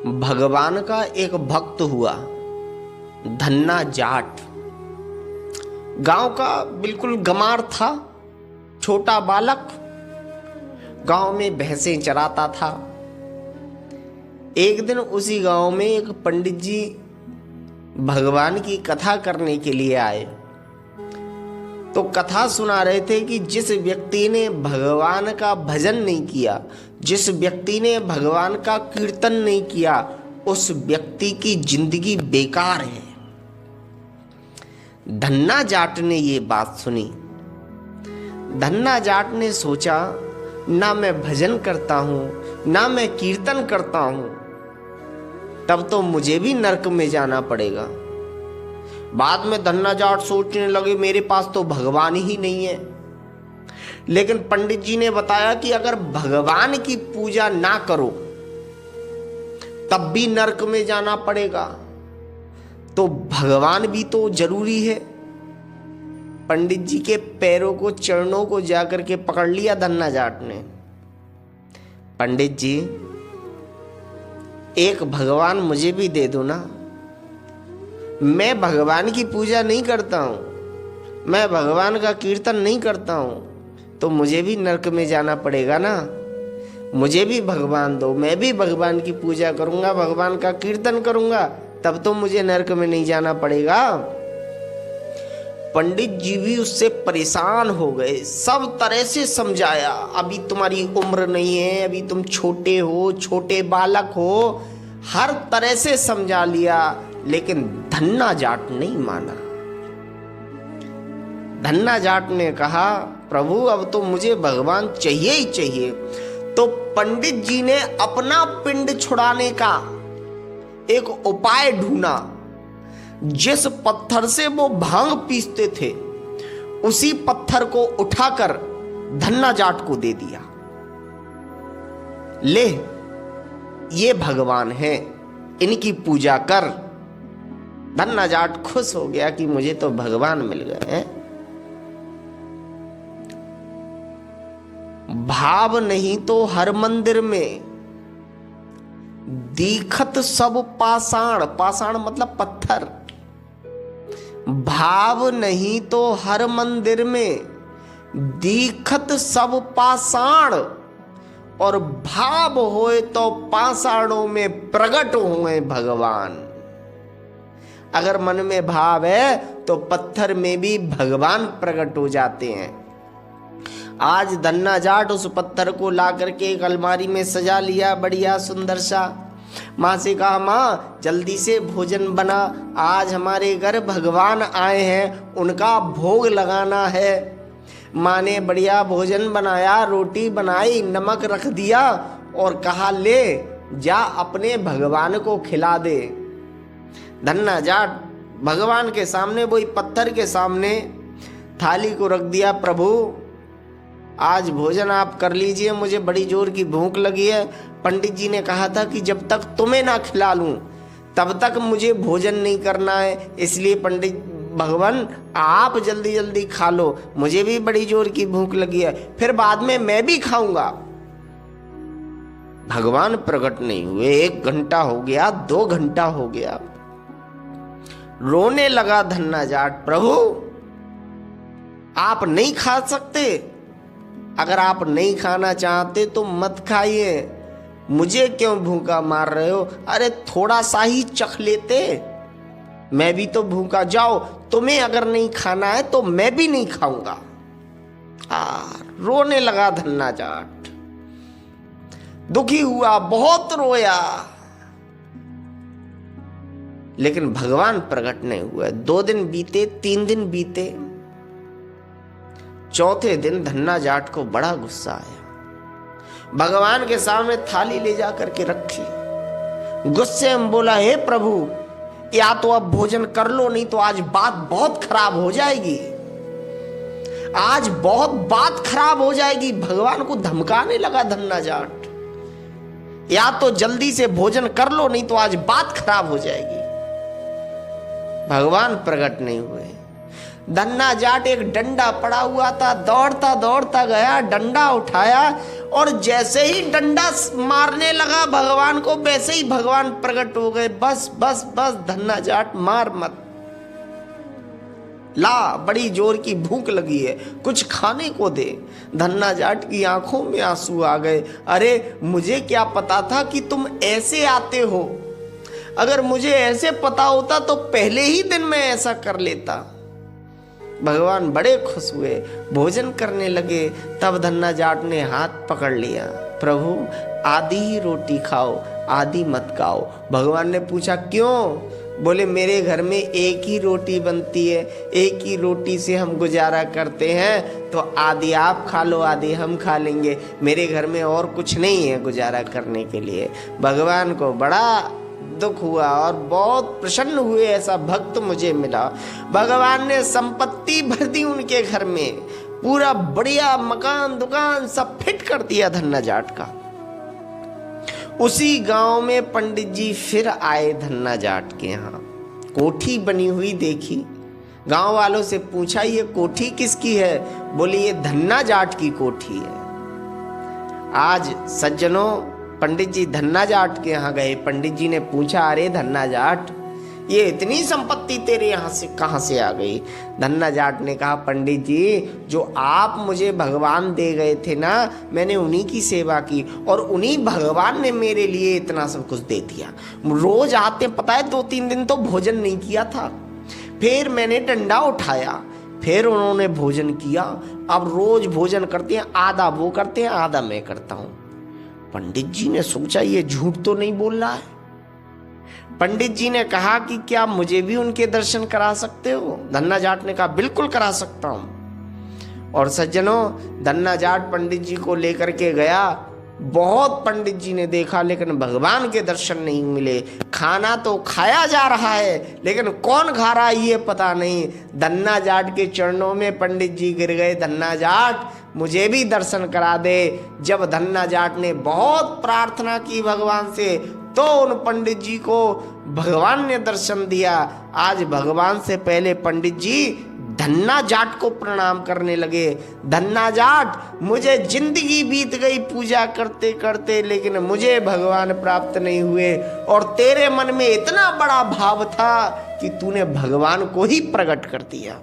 भगवान का एक भक्त हुआ, धन्ना जाट। गांव का बिल्कुल गंवार था, छोटा बालक। गांव में भैंसें चराता था। एक दिन उसी गांव में एक पंडित जी भगवान की कथा करने के लिए आए। तो कथा सुना रहे थे कि जिस व्यक्ति ने भगवान का भजन नहीं किया, जिस व्यक्ति ने भगवान का कीर्तन नहीं किया, उस व्यक्ति की जिंदगी बेकार है। धन्ना जाट ने ये बात सुनी। धन्ना जाट ने सोचा, ना मैं भजन करता हूं, ना मैं कीर्तन करता हूं, तब तो मुझे भी नरक में जाना पड़ेगा। बाद में धन्ना जाट सोचने लगे, मेरे पास तो भगवान ही नहीं है। लेकिन पंडित जी ने बताया कि अगर भगवान की पूजा ना करो तब भी नरक में जाना पड़ेगा, तो भगवान भी तो जरूरी है। पंडित जी के पैरों को, चरणों को जाकर के पकड़ लिया धन्ना जाट ने। पंडित जी, एक भगवान मुझे भी दे दो ना। मैं भगवान की पूजा नहीं करता हूं, मैं भगवान का कीर्तन नहीं करता हूं, तो मुझे भी नरक में जाना पड़ेगा ना। मुझे भी भगवान दो, मैं भी भगवान की पूजा करूंगा, भगवान का कीर्तन करूंगा, तब तो मुझे नरक में नहीं जाना पड़ेगा। पंडित जी भी उससे परेशान हो गए, सब तरह से समझाया। अभी तुम्हारी उम्र नहीं है, अभी तुम छोटे हो, छोटे बालक हो, हर तरह से समझा लिया, लेकिन धन्ना जाट नहीं माना। धन्ना जाट ने कहा, प्रभु अब तो मुझे भगवान चाहिए ही चाहिए। तो पंडित जी ने अपना पिंड छुड़ाने का एक उपाय ढूंढा। जिस पत्थर से वो भांग पीसते थे, उसी पत्थर को उठाकर धन्ना जाट को दे दिया। ले, ये भगवान है, इनकी पूजा कर। धन्ना जाट खुश हो गया कि मुझे तो भगवान मिल गए हैं। भाव नहीं तो हर मंदिर में दीखत सब पाषाण, पाषाण मतलब पत्थर। भाव नहीं तो हर मंदिर में दीखत सब पाषाण, और भाव होए तो पाषाणों में प्रकट हुए भगवान। अगर मन में भाव है तो पत्थर में भी भगवान प्रकट हो जाते हैं। आज धन्ना जाट उस पत्थर को ला करके एक अलमारी में सजा लिया, बढ़िया सुंदर सा। माँ से कहा, माँ जल्दी से भोजन बना, आज हमारे घर भगवान आए हैं, उनका भोग लगाना है। माँ ने बढ़िया भोजन बनाया, रोटी बनाई, नमक रख दिया और कहा, ले जा अपने भगवान को खिला दे। धन्ना जाट भगवान के सामने, वही पत्थर के सामने थाली को रख दिया। प्रभु आज भोजन आप कर लीजिए, मुझे बड़ी जोर की भूख लगी है। पंडित जी ने कहा था कि जब तक तुम्हें ना खिला लूं तब तक मुझे भोजन नहीं करना है, इसलिए पंडित भगवान आप जल्दी जल्दी खा लो, मुझे भी बड़ी जोर की भूख लगी है, फिर बाद में मैं भी खाऊंगा। भगवान प्रकट नहीं हुए। 1 घंटा हो गया, 2 घंटा हो गया। रोने लगा धन्ना जाट, प्रभु आप नहीं खा सकते? अगर आप नहीं खाना चाहते तो मत खाइए, मुझे क्यों भूखा मार रहे हो? अरे थोड़ा सा ही चख लेते, मैं भी तो भूखा। जाओ, तुम्हें अगर नहीं खाना है तो मैं भी नहीं खाऊंगा। रोने लगा धन्ना जाट, दुखी हुआ, बहुत रोया, लेकिन भगवान प्रकट नहीं हुआ। 2 दिन बीते, 3 दिन बीते, चौथे दिन धन्ना जाट को बड़ा गुस्सा आया। भगवान के सामने थाली ले जा करके रखी। गुस्से में बोला, हे प्रभु या तो अब भोजन कर लो, नहीं तो आज बात बहुत खराब हो जाएगी, आज बहुत बात खराब हो जाएगी। भगवान को धमकाने लगा धन्ना जाट, या तो जल्दी से भोजन कर लो, नहीं तो आज बात खराब हो जाएगी। भगवान प्रकट नहीं हुए। धन्ना जाट एक डंडा पड़ा हुआ था, दौड़ता दौड़ता गया, डंडा उठाया और जैसे ही डंडा मारने लगा भगवान को, वैसे ही भगवान प्रकट हो गए। बस बस बस धन्ना जाट मार मत, ला बड़ी जोर की भूख लगी है, कुछ खाने को दे। धन्ना जाट की आंखों में आंसू आ गए। अरे मुझे क्या पता था कि तुम ऐसे आते हो, अगर मुझे ऐसे पता होता तो पहले ही दिन मैं ऐसा कर लेता। भगवान बड़े खुश हुए, भोजन करने लगे। तब धन्ना जाट ने हाथ पकड़ लिया, प्रभु आधी ही रोटी खाओ, आधी मत खाओ। भगवान ने पूछा क्यों? बोले मेरे घर में एक ही रोटी बनती है, एक ही रोटी से हम गुजारा करते हैं, तो आधी आप खा लो, आधी हम खा लेंगे। मेरे घर में और कुछ नहीं है गुजारा करने के लिए। भगवान को बड़ा दुख हुआ और बहुत प्रसन्न हुए, ऐसा भक्त मुझे मिला। भगवान ने संपत्ति भर दी उनके घर में, पूरा बढ़िया मकान दुकान सब फिट कर दिया धन्ना जाट का। उसी गांव में पंडित जी फिर आए धन्ना जाट के यहाँ, कोठी बनी हुई देखी। गांव वालों से पूछा ये कोठी किसकी है? बोले ये धन्ना जाट की कोठी है। आज सज्जनों पंडित जी धन्ना जाट के यहाँ गए। पंडित जी ने पूछा अरे धन्ना जाट, ये इतनी संपत्ति तेरे यहाँ से कहाँ से आ गई? धन्ना जाट ने कहा पंडित जी, जो आप मुझे भगवान दे गए थे ना, मैंने उन्हीं की सेवा की और उन्हीं भगवान ने मेरे लिए इतना सब कुछ दे दिया। रोज आते, पता है 2-3 दिन तो भोजन नहीं किया था, फिर मैंने डंडा उठाया, फिर उन्होंने भोजन किया। अब रोज भोजन करते हैं, आधा वो करते हैं आधा मैं करता हूँ। पंडित जी ने सोचा ये झूठ तो नहीं बोल रहा है। पंडित जी ने कहा कि क्या मुझे भी उनके दर्शन करा सकते हो? धन्ना जाट ने कहा बिल्कुल करा सकता हूं। और सज्जनों धन्ना जाट पंडित जी को लेकर के गया। बहुत पंडित जी ने देखा लेकिन भगवान के दर्शन नहीं मिले। खाना तो खाया जा रहा है लेकिन कौन खा रहा है ये पता नहीं। धन्ना जाट के चरणों में पंडित जी गिर गए, धन्ना जाट मुझे भी दर्शन करा दे। जब धन्ना जाट ने बहुत प्रार्थना की भगवान से, तो उन पंडित जी को भगवान ने दर्शन दिया। आज भगवान से पहले पंडित जी धन्ना जाट को प्रणाम करने लगे। धन्ना जाट, मुझे जिंदगी बीत गई पूजा करते करते, लेकिन मुझे भगवान प्राप्त नहीं हुए, और तेरे मन में इतना बड़ा भाव था कि तूने भगवान को ही प्रकट कर दिया।